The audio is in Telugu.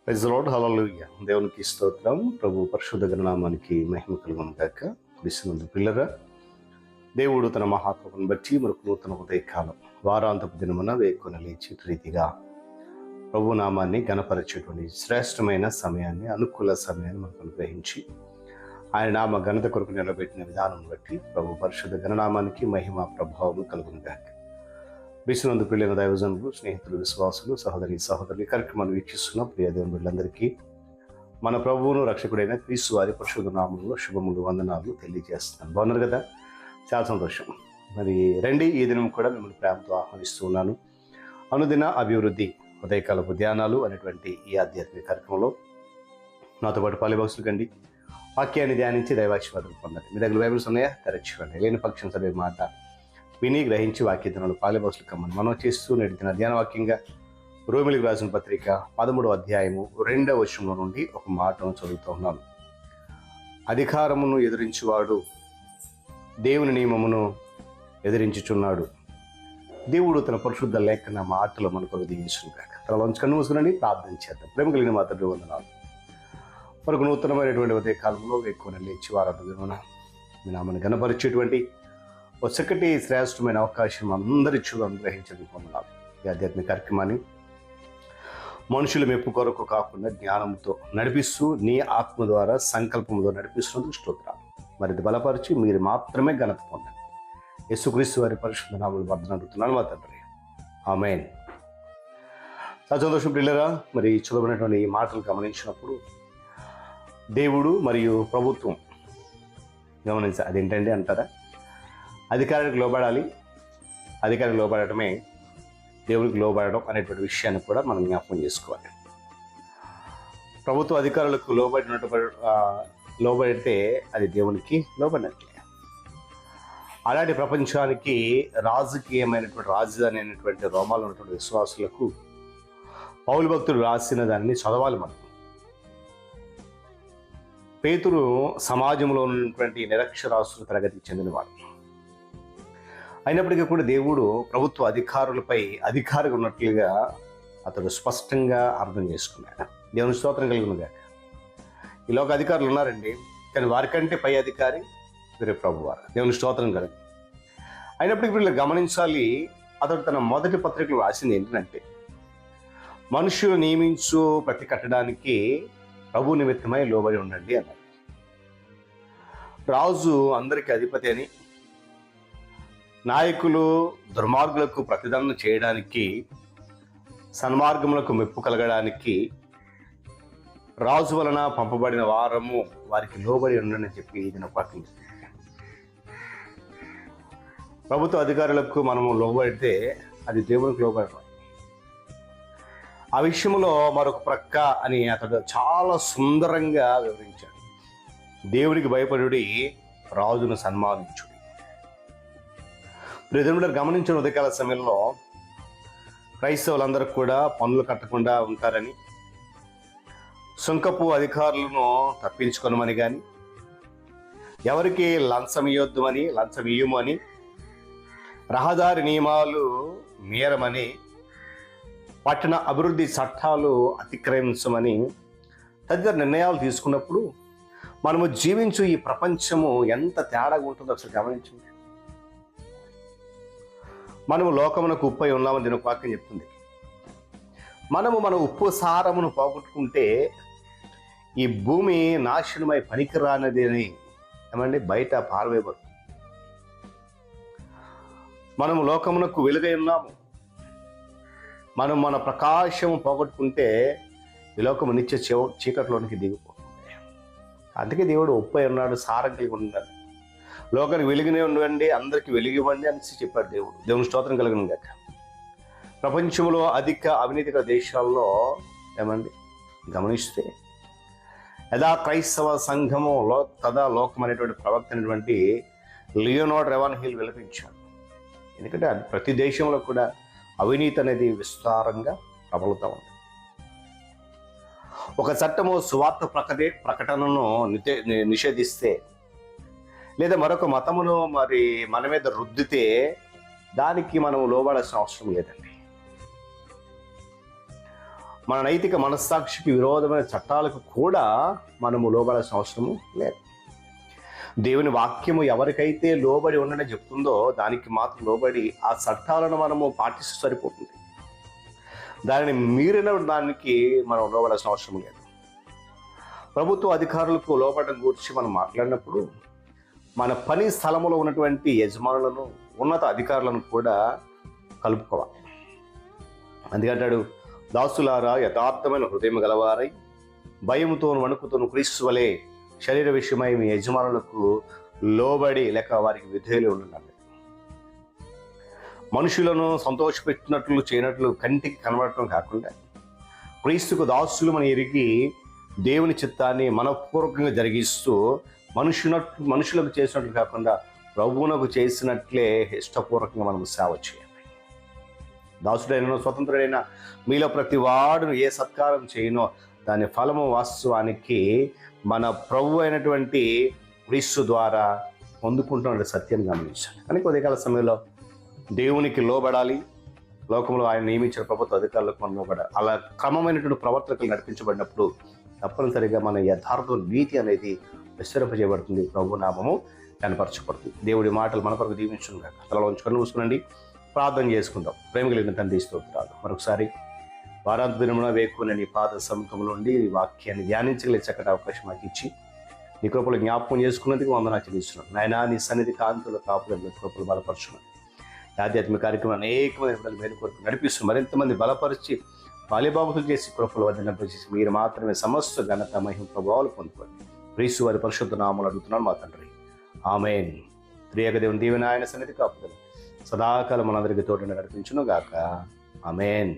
ప్రైజ్ ది లార్డ్, హల్లెలూయా. దేవునికి స్తోత్రం. ప్రభు పరిశుద్ధ నామానికి మహిమ కలుగును గాక. క్రీస్తునందు పిల్లరా, దేవుడు తన మహాకృపను బట్టి మనకు నూతన ఉదయకాలం వారాంతపు దినమున వేకున లేచి రీతిగా ప్రభు నామాన్ని ఘనపరిచేటువంటి శ్రేష్టమైన సమయాన్ని, అనుకూల సమయాన్ని మనకు అనుగ్రహించి ఆయన నామ ఘనత కొరకు నిలబెట్టిన విధానం బట్టి ప్రభు పరిశుద్ధ గణనామానికి మహిమ ప్రభావం కలుగును గాక. క్రీస్తునందు పిల్లల దైవజనులు, స్నేహితులు, విశ్వాసులు, సహోదరులు కార్యక్రమాన్ని వీక్షిస్తున్న ప్రియ దేవుని బిడ్డలందరికీ మన ప్రభువును రక్షకుడైన క్రీస్తు వారి పరిశుద్ధ నామములో శుభములు, వందనాలు తెలియజేస్తున్నాను. బాగున్నారు కదా? చాలా సంతోషం. మరి రండి, ఈ దినం కూడా మిమ్మల్ని ప్రేమతో ఆహ్వానిస్తూ ఉన్నాను. అనుదిన అభివృద్ధి ఉదయకాలపు ధ్యానాలు అనేటువంటి ఈ ఆధ్యాత్మిక కార్యక్రమంలో నాతో పాటు పాలిభాగస్తులు కండి. వాక్యాన్ని ధ్యానించి దైవాశీర్వాదం పొందండి. మీ దగ్గర బైబిల్స్ ఉన్నాయా? తెరచివ్వండి. లేని పక్షం చదివే మాట విని గ్రహించి వాక్యదినాలు పాలిభాగస్తులు కమ్మని మనం చేస్తూ నేటిదిన ధ్యాన వాక్యంగా రోమిలికి రాసిన పత్రిక 13వ అధ్యాయము 2వ వచనంలో నుండి ఒక మాటను చదువుతూ ఉన్నాను. అధికారమును ఎదిరించువాడు దేవుని నియమమును ఎదిరించుచున్నాడు. దేవుడు తన పరిశుద్ధ లేఖన మాటలు మనకు దిగించుగాక. తనలోంచి కన్ను మూసుకునండి, ప్రార్థన చేద్దాం. ప్రేమ కలిగిన మాత్రం వందనాలు. మనకు నూతనమైనటువంటి ఉదయ కాలంలో ఎక్కువ లేచి వారాధన మీ నామని గణపరిచేటువంటి ఒక చక్కటి శ్రేష్టమైన అవకాశం అందరి చూడ అనుగ్రహించడానికి పొందాలి. ఈ ఆధ్యాత్మిక కార్యక్రమాన్ని మనుషుల మెప్పు కొరకు కాకుండా జ్ఞానంతో నడిపిస్తూ నీ ఆత్మ ద్వారా సంకల్పంతో నడిపిస్తున్నందుకు స్తోత్రాలు. మరింత బలపరిచి మీరు మాత్రమే ఘనత పొందండి. యేసుక్రీస్తు వారి పరిశుద్ధ నామములో ప్రార్థన అడుగుతున్నాను మా తండ్రి, ఆమేన్. సంతోషం పిల్లరా. మరి చదవబడినటువంటి ఈ మాటలు గమనించినప్పుడు దేవుడు మరియు ప్రభుత్వం గమనించాలి. అదేంటండి అంటారా? అధికారానికి లోబడాలి, అధికారికి లోబడటమే దేవుడికి లోబడడం అనేటువంటి విషయాన్ని కూడా మనం జ్ఞాపకం చేసుకోవాలి. ప్రభుత్వ అధికారులకు లోబడితే అది దేవునికి లోబడినట్లే. అలాంటి ప్రపంచానికి రాజకీయమైనటువంటి రాజధాని అయినటువంటి రోమాలో ఉన్నటువంటి విశ్వాసులకు పౌలు భక్తుడు రాసిన దాన్ని చదవాలి. మనం పేతురు సమాజంలో ఉన్నటువంటి నిరక్షరాస్యుల తరగతికి చెందినవాడు అయినప్పటికీ కూడా దేవుడు ప్రభుత్వ అధికారులపై అధికారిగా ఉన్నట్లుగా అతడు స్పష్టంగా అర్థం చేసుకున్నాడు. దేవుని స్తోత్రం కలుగును గాక. ఈలోక అధికారులు ఉన్నారండి, కానీ వారికంటే పై అధికారి వేరే ప్రభువారు. దేవుని స్తోత్రం కలుగు. అయినప్పటికీ వీళ్ళు గమనించాలి, అతడు తన మొదటి పత్రికలు రాసింది ఏంటంటే, మనుషులు నియమించు ప్రతి కట్టడానికి ప్రభు నిమిత్తమై లోబడి ఉండండి అన్నారు. రాజు అందరికీ అధిపతి అని, నాయకులు దుర్మార్గులకు ప్రతిదండన చేయడానికి, సన్మార్గములకు మెప్పు కలగడానికి రాజు వలన పంపబడిన వారము వారికి లోబడి ఉండని చెప్పి ఇది నాకు ప్రభుత్వ అధికారులకు మనము లోబడితే అది దేవునికి లోబడటం. ఆ విషయంలో మరొక ప్రక్క అని అతడు చాలా సుందరంగా వివరించాడు. దేవుడికి భయపడుడి, రాజును సన్మానించుడి. ప్రజలు గమనించిన ఉదయకాల సమయంలో క్రైస్తవులందరూ కూడా పన్నులు కట్టకుండా ఉంటారని, సుంకపు అధికారులను తప్పించుకొనమని కానీ, ఎవరికి లంచం ఇవ్వద్దు లంచం ఇయ్యమని, రహదారి నియమాలు మీరమని, పట్టణ అభివృద్ధి చట్టాలు అతిక్రమించమని తదితర నిర్ణయాలు తీసుకున్నప్పుడు మనము జీవించు ఈ ప్రపంచము ఎంత తేడాగా ఉంటుందో ఒకసారి గమనించండి. మనము లోకమునకు ఉప్పై ఉన్నామని దీని ఒక వాక్యం చెప్తుంది. మనము మన ఉప్పు సారమును పోగొట్టుకుంటే ఈ భూమి నాశనమై పనికిరానది అని ఏమండి బయట పారవేయబడు. మనము లోకమునకు వెలుగై ఉన్నాము. మనం మన ప్రకాశము పోగొట్టుకుంటే ఈ లోకము నిత్య చీకట్లోనికి దిగిపోతుంది. అందుకే దేవుడు ఉప్పై ఉన్నాడు, సారం కలిగి ఉన్నాడు. లోకానికి వెలుగునే ఉండండి, అందరికీ వెలుగివ్వండి అనేసి చెప్పాడు దేవుడు. దేవుని స్తోత్రం కలుగును గాక. ప్రపంచంలో అధిక అవినీతిక దేశాల్లో ఏమండి గమనిస్తే యథా క్రైస్తవ సంఘములో తదా లోకం అనేటువంటి ప్రవక్త అయినటువంటి లియోనార్డ్ రెవాన్హిల్ విలపించాడు. ఎందుకంటే ప్రతి దేశంలో కూడా అవినీతి అనేది విస్తారంగా ప్రబలుతూ ఉంది. ఒక చట్టము సువార్త ప్రకటనను నిషేధిస్తే, లేదా మరొక మతమును మన మీద రుద్దితే దానికి మనం లోబడాల్సిన అవసరం లేదండి. మన నైతిక మనస్సాక్షికి విరోధమైన చట్టాలకు కూడా మనము లోబడాల్సిన అవసరము లేదు. దేవుని వాక్యము ఎవరికైతే లోబడి ఉండని చెప్తుందో దానికి మాత్రం లోబడి ఆ చట్టాలను మనము పాటిస్తూ సరిపోతుంది. దానిని మీరిన దానికి మనం లోబడాల్సిన అవసరం లేదు. ప్రభుత్వ అధికారులకు లోబడడం గురించి మనం మాట్లాడినప్పుడు మన పని స్థలములో ఉన్నటువంటి యజమానులను, ఉన్నత అధికారులను కూడా కలుపుకోవాలి. అందుకంటాడు, దాసులారా యథార్థమైన హృదయం గలవారై భయముతోను వణుకుతోను క్రీస్తు వలె శరీర విషయమై మీ యజమానులకు లోబడి లేక వారికి విధేయులు ఉండండి. మనుషులను సంతోషపెట్టినట్లు చేయనట్లు కంటికి కనబడటం కాకుండా క్రీస్తుకు దాసులు మనం ఎరిగి దేవుని చిత్తాన్ని మనపూర్వకంగా జరిగిస్తూ మనుషులకు చేసినట్లు కాకుండా ప్రభువునకు చేసినట్లే ఇష్టపూర్వకంగా మనం సేవ చేయాలి. దాసుడైన స్వతంత్రుడైన మీలో ప్రతి వాడును ఏ సత్కారం చేయనో దాని ఫలము వాస్తవానికి మన ప్రభు అయినటువంటి క్రీస్తు ద్వారా పొందుకుంటున్న సత్యాన్ని గమనించాలి. కానీ ఉదయకాల సమయంలో దేవునికి లోబడాలి, లోకంలో ఆయన నియమించిన ప్రభుత్వ అధికారులకు మనం లోబడాలి. అలా క్రమమైనటువంటి ప్రవర్తనలు నడిపించబడినప్పుడు తప్పనిసరిగా మన యథార్థ నీతి అనేది విస్తరింపజేయబడుతుంది, ప్రభు నామము కనపరచబడుతుంది. దేవుడి మాటలు మన కొరకు దీవించును గాక. తలలో ఉంచుకొని చూసుకునండి, ప్రార్థన చేసుకుందాం. ప్రేమ కలిగిన తండ్రి స్తోత్రాలు. మరొకసారి వారాంత దినమున వేకున నీ పాద సముఖంలో ఉండి నీ వాక్యాన్ని ధ్యానించగలిగే చక్కటి అవకాశం మాకు ఇచ్చి నీ కృపలు జ్ఞాపకం చేసుకున్నందుకు వందనాలు చెల్లిస్తున్నాను. నాయనా, నీ సన్నిధి కాంతుల కాపుదల కృపలు బలపరచున్నాను. ఆధ్యాత్మిక కార్యక్రమం అనేకమంది మేలు కొరకు నడిపిస్తూ మరింతమంది బలపరిచి బాల్యబాబులు చేసి కృపలు వర్ధలింపజేసి మీరు మాత్రమే సమస్త ఘనత మహిమ ప్రభావాలు పొందుకోండి. క్రీస్తు వారి పరిశుద్ధ నామములు అడుగుతున్నాను మా తండ్రి, ఆమేన్. త్రియేక దేవుని దీవెన ఆయన సన్నిధి కాపుదల సదాకాలం మనందరికీ తోడుగా నడిపించును గాక. ఆమేన్.